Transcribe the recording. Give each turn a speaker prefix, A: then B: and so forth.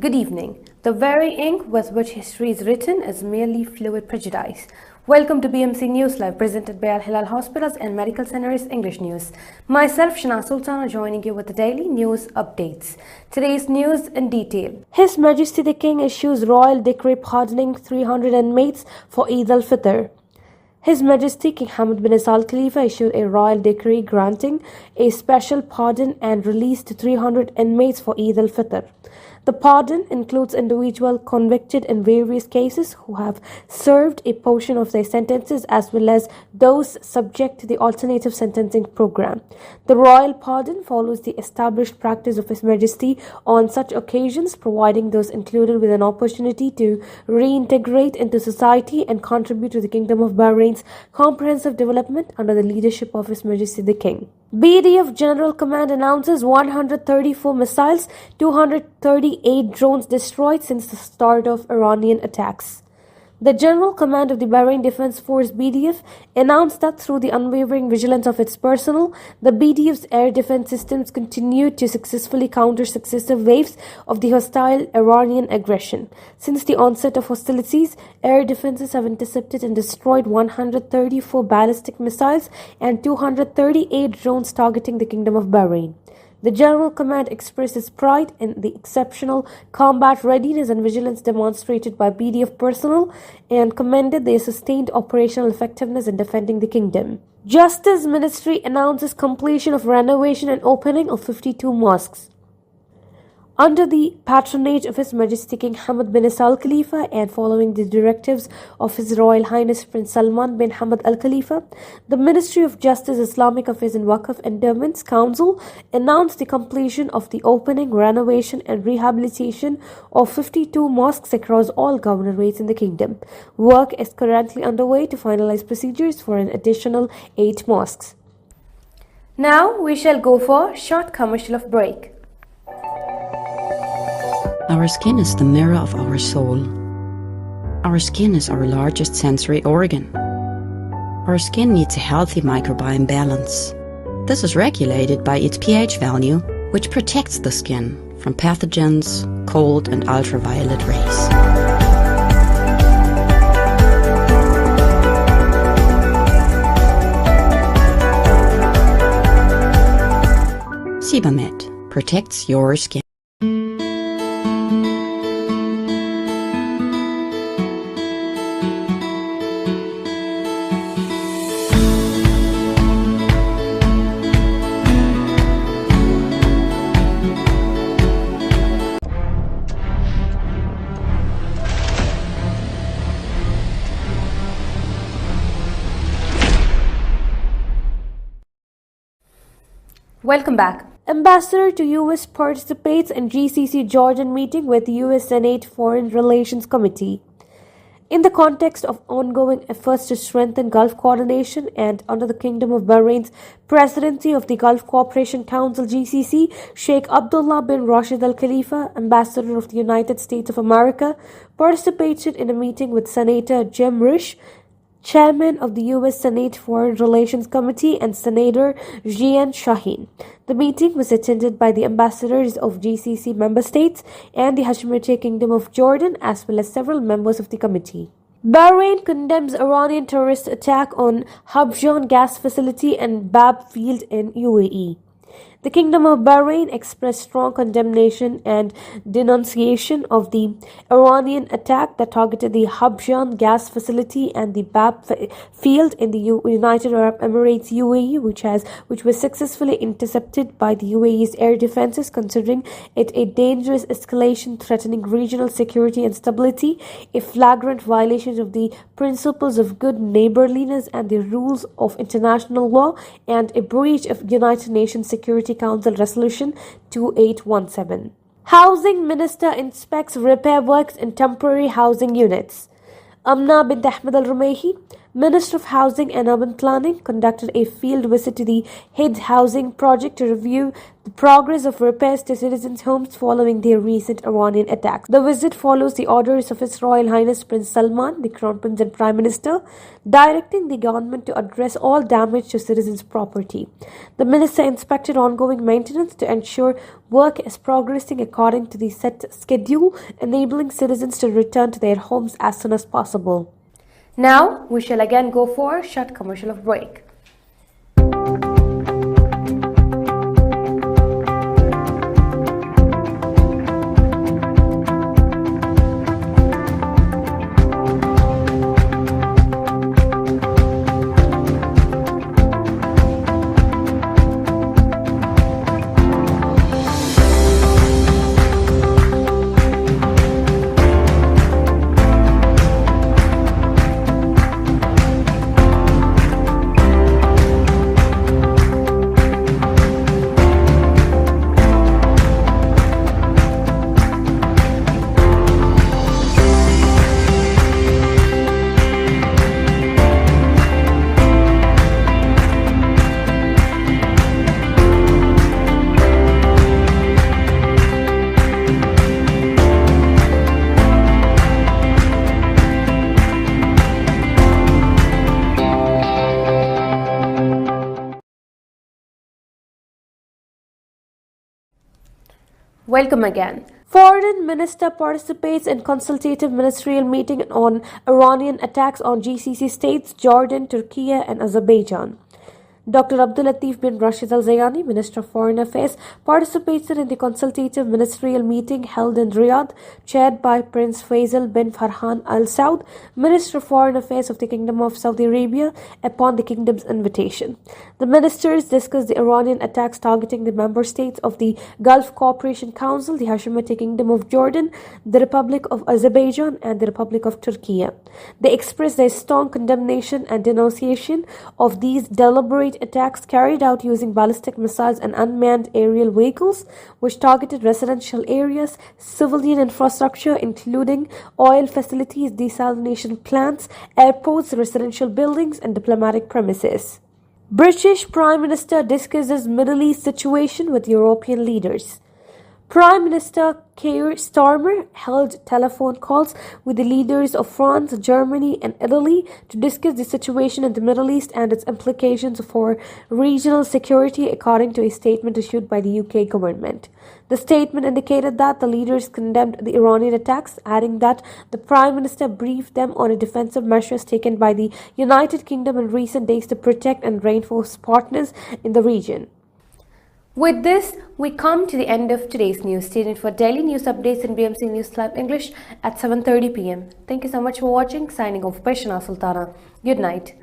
A: Good evening. The very ink with which history is written is merely fluid prejudice. Welcome to BMC News Live, presented by Al Hilal Hospitals and Medical Centers English News. Myself, Shana Sultana, joining you with the daily news updates. Today's news in detail. His Majesty the King issues royal decree pardoning 300 inmates for Eid al-Fitr. His Majesty King Hamad bin Isa Al Khalifa issued a royal decree granting a special pardon and released 300 inmates for Eid al-Fitr. The pardon includes individuals convicted in various cases who have served a portion of their sentences, as well as those subject to the alternative sentencing program. The royal pardon follows the established practice of His Majesty on such occasions, providing those included with an opportunity to reintegrate into society and contribute to the Kingdom of Bahrain's comprehensive development under the leadership of His Majesty the King. BDF General Command announces 134 missiles, 238 drones destroyed since the start of Iranian attacks. The General Command of the Bahrain Defense Force BDF announced that through the unwavering vigilance of its personnel, the BDF's air defense systems continued to successfully counter successive waves of the hostile Iranian aggression. Since the onset of hostilities, air defenses have intercepted and destroyed 134 ballistic missiles and 238 drones targeting the Kingdom of Bahrain. The General Command expresses pride in the exceptional combat readiness and vigilance demonstrated by BDF personnel and commended their sustained operational effectiveness in defending the kingdom. Justice Ministry announces completion of renovation and opening of 52 mosques. Under the patronage of His Majesty King Hamad bin Isa Al Khalifa and following the directives of His Royal Highness Prince Salman bin Hamad Al Khalifa, the Ministry of Justice, Islamic Affairs and Waqf Endowments Council announced the completion of the opening, renovation and rehabilitation of 52 mosques across all governorates in the kingdom. Work is currently underway to finalize procedures for an additional 8 mosques. Now we shall go for a short commercial break.
B: Our skin is the mirror of our soul. Our skin is our largest sensory organ. Our skin needs a healthy microbiome balance. This is regulated by its pH value, which protects the skin from pathogens, cold and ultraviolet rays. Sebamed protects your skin.
A: Welcome back. Ambassador to U.S. participates in GCC Jordan meeting with U.S. Senate Foreign Relations Committee. In the context of ongoing efforts to strengthen Gulf coordination and under the Kingdom of Bahrain's presidency of the Gulf Cooperation Council GCC, Sheikh Abdullah bin Rashid Al Khalifa, Ambassador of the United States of America, participated in a meeting with Senator Jim Risch, Chairman of the U.S. Senate Foreign Relations Committee, and Senator Jeanne Shaheen. The meeting was attended by the ambassadors of GCC member states and the Hashemite Kingdom of Jordan, as well as several members of the committee. Bahrain condemns Iranian terrorist attack on Habjan gas facility and Bab field in UAE. The Kingdom of Bahrain expressed strong condemnation and denunciation of the Iranian attack that targeted the Habjan gas facility and the Bab field in the United Arab Emirates UAE, which was successfully intercepted by the UAE's air defenses, considering it a dangerous escalation threatening regional security and stability, a flagrant violation of the principles of good neighborliness and the rules of international law, and a breach of United Nations Security Council Resolution 2817. Housing Minister inspects repair works in temporary housing units. Amna bint Ahmed Al Rumaihi, Minister of Housing and Urban Planning conducted a field visit to the Hidd housing project to review the progress of repairs to citizens' homes following the recent Iranian attacks. The visit follows the orders of His Royal Highness Prince Salman, the Crown Prince and Prime Minister, directing the government to address all damage to citizens' property. The minister inspected ongoing maintenance to ensure work is progressing according to the set schedule, enabling citizens to return to their homes as soon as possible. Now, we shall again go for a short commercial break. Welcome again. Foreign Minister participates in consultative ministerial meeting on Iranian attacks on GCC states, Jordan, Turkey and Azerbaijan. Dr. Abdul Latif bin Rashid Al Zayani, Minister of Foreign Affairs, participated in the consultative ministerial meeting held in Riyadh, chaired by Prince Faisal bin Farhan Al Saud, Minister of Foreign Affairs of the Kingdom of Saudi Arabia, upon the kingdom's invitation. The ministers discussed the Iranian attacks targeting the member states of the Gulf Cooperation Council, the Hashemite Kingdom of Jordan, the Republic of Azerbaijan, and the Republic of Turkey. They expressed their strong condemnation and denunciation of these deliberate attacks carried out using ballistic missiles and unmanned aerial vehicles, which targeted residential areas, civilian infrastructure including oil facilities, desalination plants, airports, residential buildings, and diplomatic premises. British Prime Minister discusses Middle East situation with European leaders. Prime Minister Keir Starmer held telephone calls with the leaders of France, Germany and Italy to discuss the situation in the Middle East and its implications for regional security, according to a statement issued by the UK government. The statement indicated that the leaders condemned the Iranian attacks, adding that the Prime Minister briefed them on the defensive measures taken by the United Kingdom in recent days to protect and reinforce partners in the region. With this, we come to the end of today's news. Stay tuned for daily news updates in BMC News Live English at 7:30 p.m. Thank you so much for watching. Signing off by Shana Sultana. Good night.